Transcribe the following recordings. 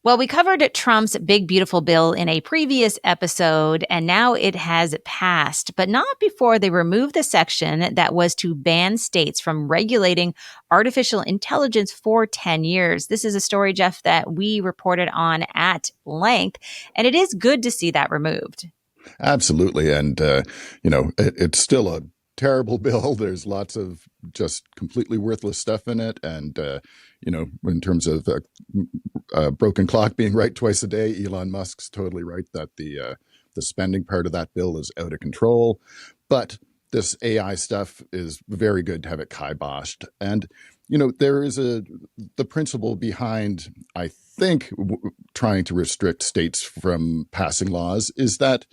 Well, we covered Trump's big, beautiful bill in a previous episode, and now it has passed, but not before they removed the section that was to ban states from regulating artificial intelligence for 10 years. This is a story, Jeff, that we reported on at length, and it is good to see that removed. Absolutely. And, it's still a terrible bill. There's lots of just completely worthless stuff in it. And, in terms of a broken clock being right twice a day, Elon Musk's totally right that the spending part of that bill is out of control. But this AI stuff is very good to have it kiboshed. And, there is the principle behind, I think, trying to restrict states from passing laws is that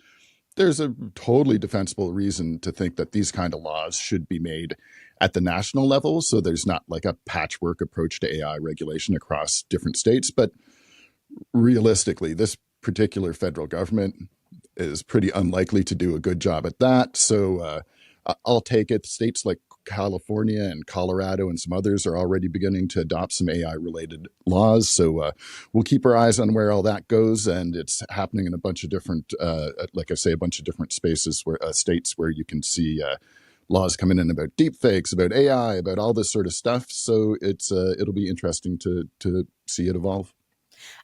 there's a totally defensible reason to think that these kind of laws should be made at the national level. So there's not like a patchwork approach to AI regulation across different states. But realistically, this particular federal government is pretty unlikely to do a good job at that. So I'll take it. States like California and Colorado and some others are already beginning to adopt some AI related laws. So we'll keep our eyes on where all that goes. And it's happening in a bunch of different, like I say, a bunch of different spaces where states where you can see laws coming in about deepfakes, about AI, about all this sort of stuff. So it'll be interesting to see it evolve.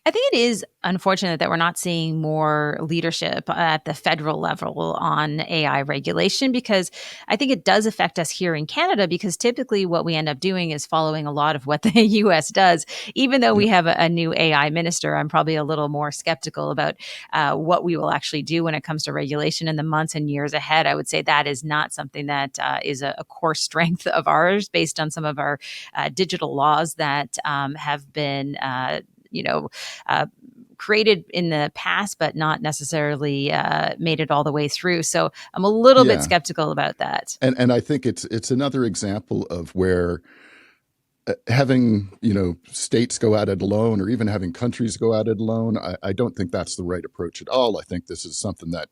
I think it is unfortunate that we're not seeing more leadership at the federal level on AI regulation, because I think it does affect us here in Canada, because typically what we end up doing is following a lot of what the US does. Even though we have a new AI minister, I'm probably a little more skeptical about what we will actually do when it comes to regulation in the months and years ahead. I would say that is not something that is a core strength of ours based on some of our digital laws that have been created in the past, but not necessarily made it all the way through. So I'm a little bit skeptical about that. And I think it's another example of where having, states go at it alone, or even having countries go at it alone, I don't think that's the right approach at all. I think this is something that,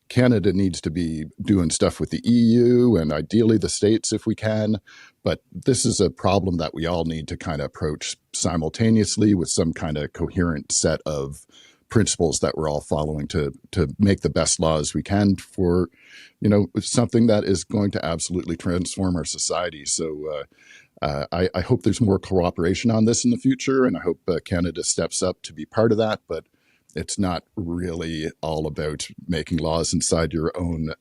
Canada needs to be doing stuff with the EU and ideally the states if we can. But this is a problem that we all need to kind of approach simultaneously with some kind of coherent set of principles that we're all following to make the best laws we can for, something that is going to absolutely transform our society. So I hope there's more cooperation on this in the future, and I hope Canada steps up to be part of that. But it's not really all about making laws inside your own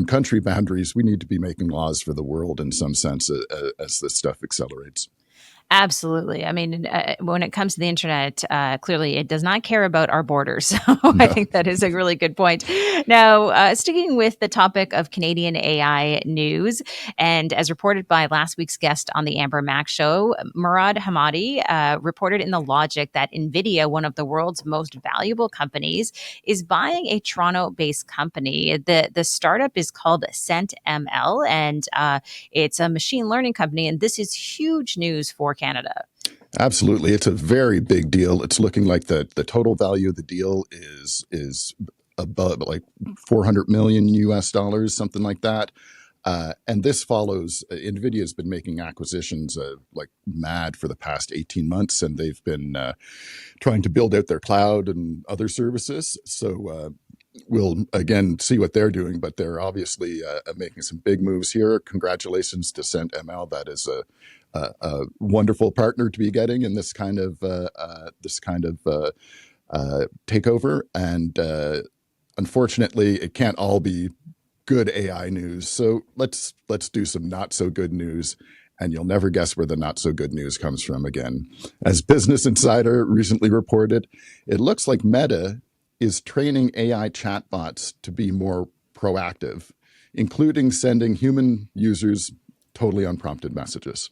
country boundaries. We need to be making laws for the world in some sense as this stuff accelerates. Absolutely. I mean, when it comes to the internet, clearly it does not care about our borders. So No. I think that is a really good point. Now, sticking with the topic of Canadian AI news, and as reported by last week's guest on the AmberMac Show, Murad Hamadi reported in The Logic that NVIDIA, one of the world's most valuable companies, is buying a Toronto-based company. The startup is called CentML, and it's a machine learning company. And this is huge news for Canada. Absolutely. It's a very big deal. It's looking like the total value of the deal is above like 400 million US dollars, something like that. And this follows, NVIDIA has been making acquisitions like mad for the past 18 months, and they've been trying to build out their cloud and other services. So we'll, again, see what they're doing, but they're obviously making some big moves here. Congratulations to CentML. That is a wonderful partner to be getting in this kind of takeover. And unfortunately, it can't all be good AI news. So let's do some not so good news, and you'll never guess where the not so good news comes from again. As Business Insider recently reported, it looks like Meta is training AI chatbots to be more proactive, including sending human users totally unprompted messages.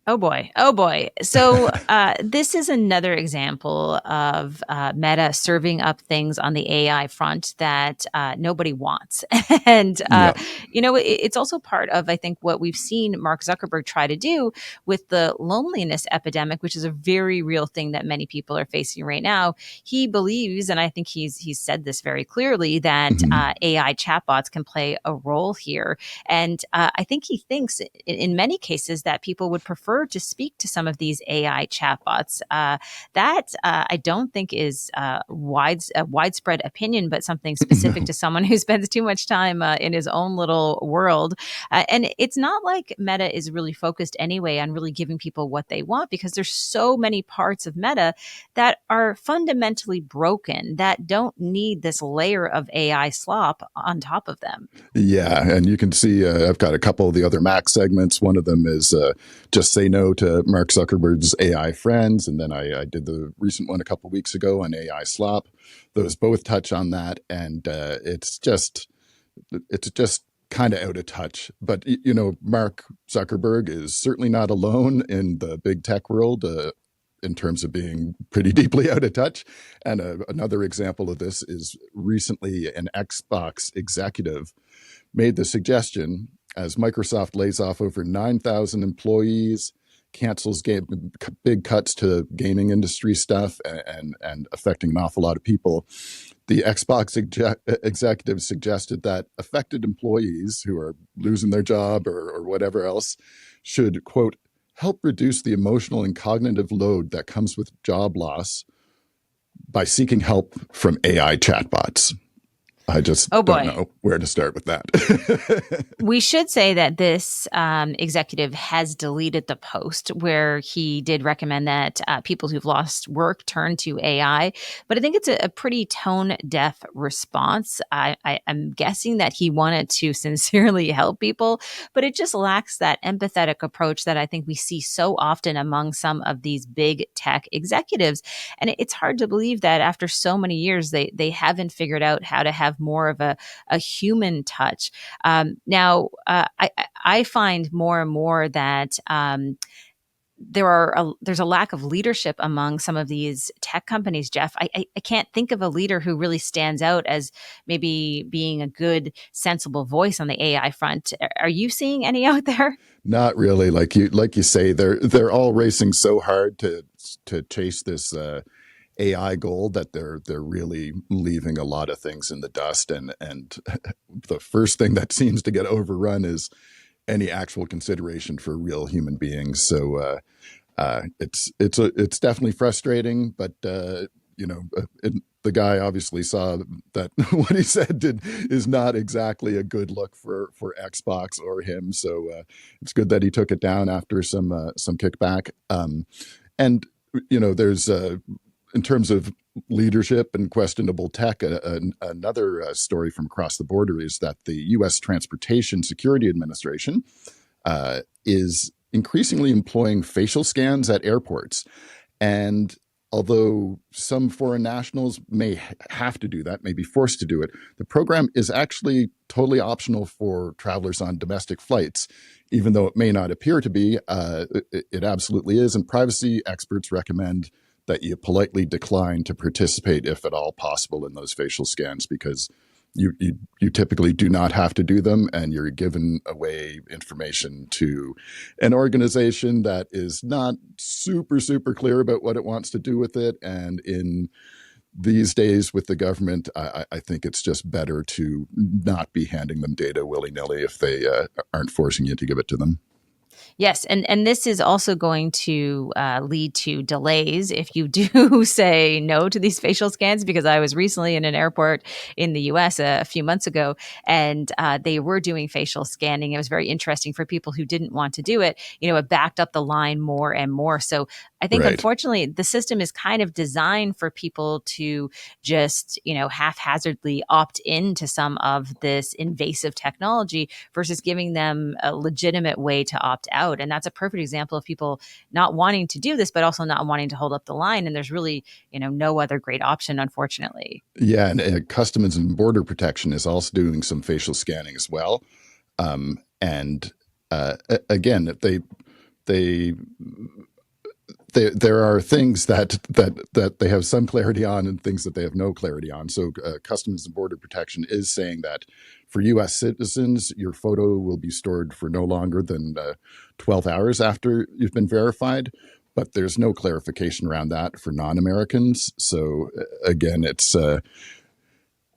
Oh boy. Oh boy. So this is another example of Meta serving up things on the AI front that nobody wants. And, it's also part of, I think, what we've seen Mark Zuckerberg try to do with the loneliness epidemic, which is a very real thing that many people are facing right now. He believes, and I think he's said this very clearly, that AI chatbots can play a role here. And I think he thinks in many cases that people would prefer her to speak to some of these AI chatbots. That I don't think is a widespread opinion, but something specific No. to someone who spends too much time in his own little world. And it's not like Meta is really focused anyway on really giving people what they want, because there's so many parts of Meta that are fundamentally broken that don't need this layer of AI slop on top of them. Yeah, and you can see I've got a couple of the other Mac segments. One of them is just say no to Mark Zuckerberg's AI friends, and then I did the recent one a couple of weeks ago on AI slop. Those both touch on that, and it's just kind of out of touch. But Mark Zuckerberg is certainly not alone in the big tech world. In terms of being pretty deeply out of touch. And another example of this is recently an Xbox executive made the suggestion, as Microsoft lays off over 9,000 employees, cancels big cuts to gaming industry stuff, and affecting an awful lot of people. The Xbox executive suggested that affected employees who are losing their job or whatever else should, quote, help reduce the emotional and cognitive load that comes with job loss by seeking help from AI chatbots. I just Oh don't boy. know where to start with that. We should say that this executive has deleted the post where he did recommend that people who've lost work turn to AI. But I think it's a pretty tone deaf response. I'm guessing that he wanted to sincerely help people, but it just lacks that empathetic approach that I think we see so often among some of these big tech executives. And it's hard to believe that after so many years, they haven't figured out how to have more of a human touch. Now, I find more and more that there's a lack of leadership among some of these tech companies. Jeff, I can't think of a leader who really stands out as maybe being a good, sensible voice on the AI front. Are you seeing any out there? Not really. Like you say, they're all racing so hard to chase this AI goal that they're really leaving a lot of things in the dust. And the first thing that seems to get overrun is any actual consideration for real human beings. So it's definitely frustrating, but the guy obviously saw that what he said is not exactly a good look for Xbox or him. So it's good that he took it down after some kickback. And there's in terms of leadership and questionable tech, another story from across the border is that the U.S. Transportation Security Administration is increasingly employing facial scans at airports. And although some foreign nationals may have to do that, may be forced to do it, the program is actually totally optional for travelers on domestic flights, even though it may not appear to be. It absolutely is. And privacy experts recommend that you politely decline to participate, if at all possible, in those facial scans, because you typically do not have to do them, and you're giving away information to an organization that is not super clear about what it wants to do with it. And in these days with the government, I think it's just better to not be handing them data willy-nilly if they aren't forcing you to give it to them. Yes, and this is also going to lead to delays if you do say no to these facial scans. Because I was recently in an airport in the U.S. A few months ago, and they were doing facial scanning. It was very interesting for people who didn't want to do it. It backed up the line more and more. So I think, Right. unfortunately, the system is kind of designed for people to just haphazardly opt into some of this invasive technology versus giving them a legitimate way to opt out. And that's a perfect example of people not wanting to do this, but also not wanting to hold up the line. And there's really, no other great option, unfortunately. Yeah, and Customs and Border Protection is also doing some facial scanning as well. And again, they there are things that they have some clarity on and things that they have no clarity on. So Customs and Border Protection is saying that for U.S. citizens, your photo will be stored for no longer than 12 hours after you've been verified. But there's no clarification around that for non-Americans. So again, it's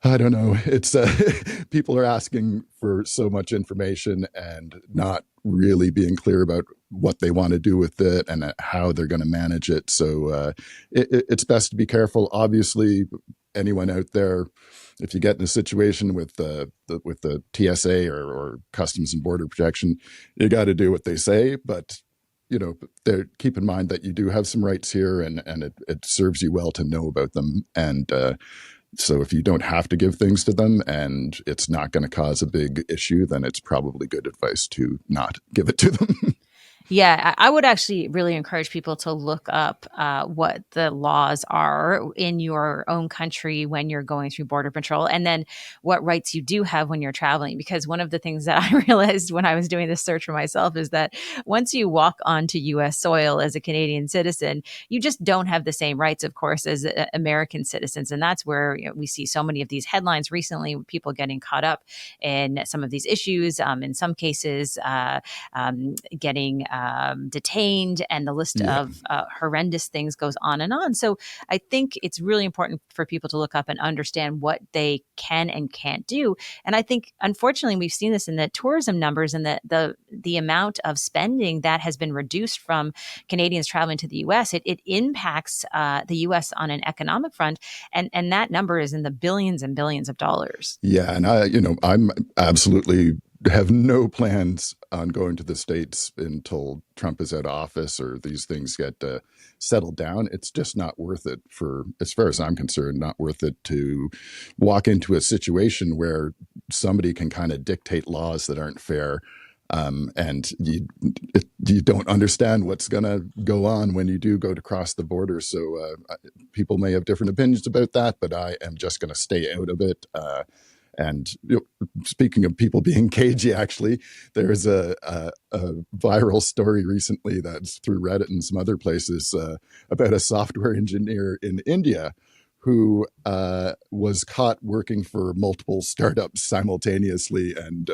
I don't know. It's people are asking for so much information and not really being clear about what they want to do with it and how they're going to manage it. So it's best to be careful. Obviously, anyone out there, if you get in a situation with the TSA or Customs and Border Protection, you got to do what they say. But keep in mind that you do have some rights here, and it serves you well to know about them. And so if you don't have to give things to them and it's not going to cause a big issue, then it's probably good advice to not give it to them. Yeah, I would actually really encourage people to look up what the laws are in your own country when you're going through border patrol, and then what rights you do have when you're traveling. Because one of the things that I realized when I was doing this search for myself is that once you walk onto US soil as a Canadian citizen, you just don't have the same rights, of course, as American citizens. And that's where we see so many of these headlines recently, with people getting caught up in some of these issues, in some cases, getting detained, and the list Yeah. of horrendous things goes on and on. So I think it's really important for people to look up and understand what they can and can't do. And I think, unfortunately, we've seen this in the tourism numbers, and the amount of spending that has been reduced from Canadians traveling to the U.S. It impacts the U.S. on an economic front, and that number is in the billions and billions of dollars. Yeah, and I'm absolutely have no plans on going to the States until Trump is out of office or these things get settled down. It's just not worth it for, as far as I'm concerned, not worth it to walk into a situation where somebody can kind of dictate laws that aren't fair. And you don't understand what's going to go on when you do go to cross the border. So people may have different opinions about that, but I am just going to stay out of it. And speaking of people being cagey, actually, there's a viral story recently that's through Reddit and some other places about a software engineer in India who was caught working for multiple startups simultaneously and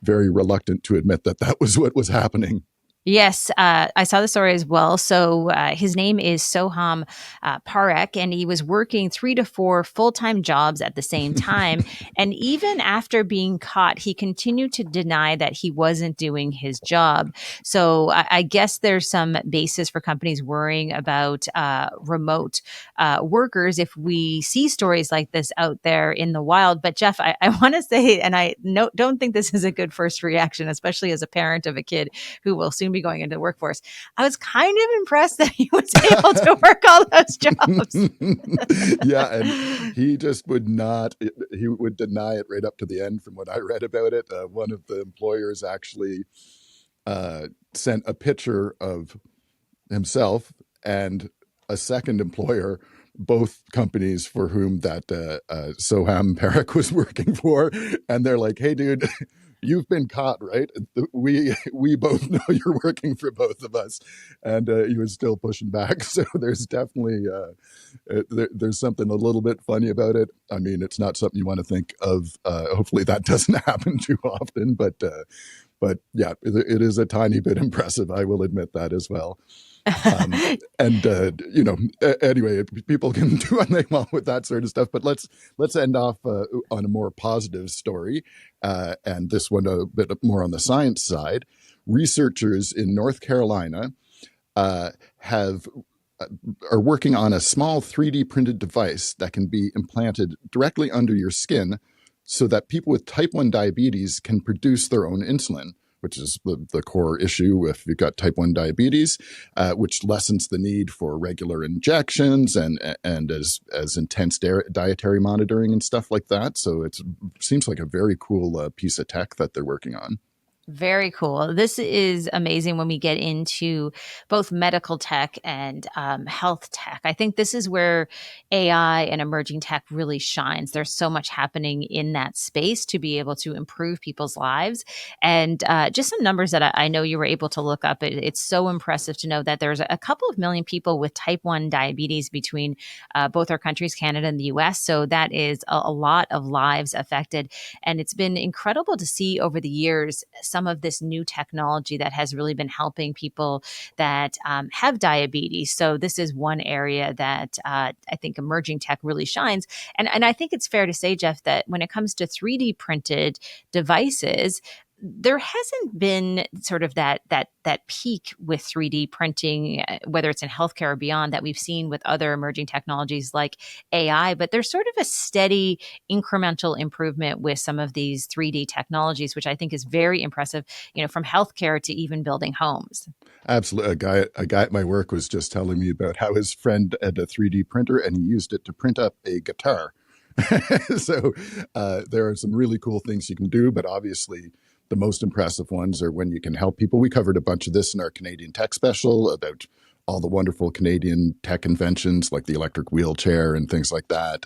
very reluctant to admit that that was what was happening. Yes, I saw the story as well. So his name is Soham Parekh, and he was working 3 to 4 full-time jobs at the same time. And even after being caught, he continued to deny that he wasn't doing his job. So I guess there's some basis for companies worrying about remote workers if we see stories like this out there in the wild. But Jeff, I want to say, and don't think this is a good first reaction, especially as a parent of a kid who will soon be going into the workforce. I was kind of impressed that he was able to work all those jobs. Yeah, and he just would not, he would deny it right up to the end from what I read about it. One of the employers actually sent a picture of himself and a second employer, both companies for whom that Soham Parekh was working for, and they're like, "Hey, dude, you've been caught, right? We both know you're working for both of us," and he was still pushing back. So there's definitely there's something a little bit funny about it. I mean, it's not something you want to think of. Hopefully, that doesn't happen too often, but yeah, it is a tiny bit impressive. I will admit that as well. And anyway, people can do what they want with that sort of stuff. But let's end off on a more positive story, and this one a bit more on the science side. Researchers in North Carolina have are working on a small 3D printed device that can be implanted directly under your skin so that people with type 1 diabetes can produce their own insulin, which is the core issue if you've got type 1 diabetes, which lessens the need for regular injections and as intense dietary monitoring and stuff like that. So it seems like a very cool piece of tech that they're working on. Very cool. This is amazing when we get into both medical tech and health tech. I think this is where AI and emerging tech really shines. There's so much happening in that space to be able to improve people's lives. And just some numbers that I know you were able to look up. It's so impressive to know that there's a couple of million people with type 1 diabetes between both our countries, Canada and the US. So that is a lot of lives affected. And it's been incredible to see over the years some of this new technology that has really been helping people that have diabetes. So this is one area that I think emerging tech really shines. And I think it's fair to say, Jeff, that when it comes to 3D printed devices, there hasn't been sort of that peak with 3D printing, whether it's in healthcare or beyond, that we've seen with other emerging technologies like AI. But there's sort of a steady incremental improvement with some of these 3D technologies, which I think is very impressive. From healthcare to even building homes. Absolutely. A guy at my work was just telling me about how his friend had a 3D printer and he used it to print up a guitar. So there are some really cool things you can do, but obviously the most impressive ones are when you can help people. We covered a bunch of this in our Canadian Tech Special about all the wonderful Canadian tech inventions like the electric wheelchair and things like that.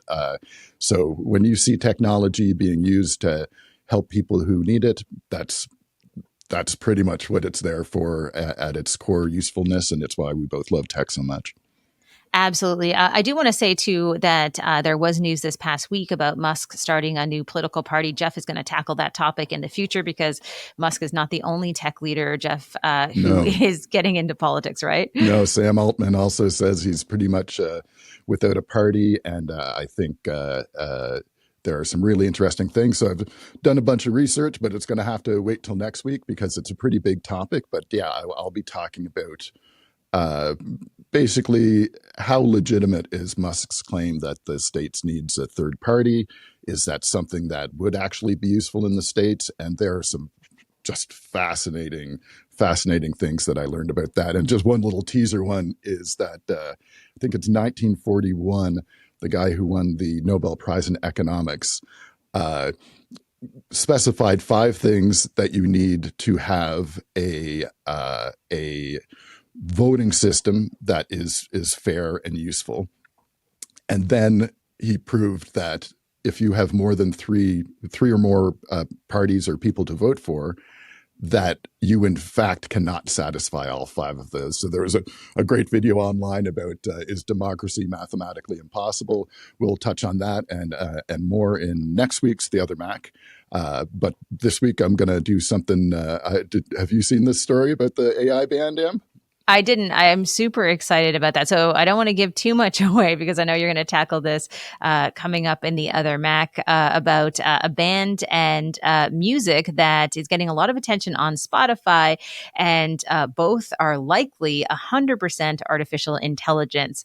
So when you see technology being used to help people who need it, that's pretty much what it's there for at its core usefulness, and it's why we both love tech so much. Absolutely. I do want to say, too, that there was news this past week about Musk starting a new political party. Jeff is going to tackle that topic in the future because Musk is not the only tech leader, Jeff, who No, is getting into politics, right? no. Sam Altman also says he's pretty much without a party, and I think there are some really interesting things. So I've done a bunch of research, but it's going to have to wait till next week because it's a pretty big topic. But yeah, I'll be talking about uh, basically how legitimate is Musk's claim that the States needs a third party? Is that something that would actually be useful in the States? And there are some just fascinating things that I learned about that. And just one little teaser one is that I think it's 1941, the guy who won the Nobel Prize in economics uh, specified five things that you need to have a voting system that is fair and useful. And then he proved that if you have more than three or more parties or people to vote for, that you in fact cannot satisfy all five of those. So there was a great video online about is democracy mathematically impossible? We'll touch on that and more in next week's The Other Mac. But this week I'm going to do something. Have you seen this story about the AI ban, Dan? I didn't. I am super excited about that. So I don't want to give too much away because I know you're going to tackle this coming up in the other Mac about a band and music that is getting a lot of attention on Spotify, and both are likely 100% artificial intelligence.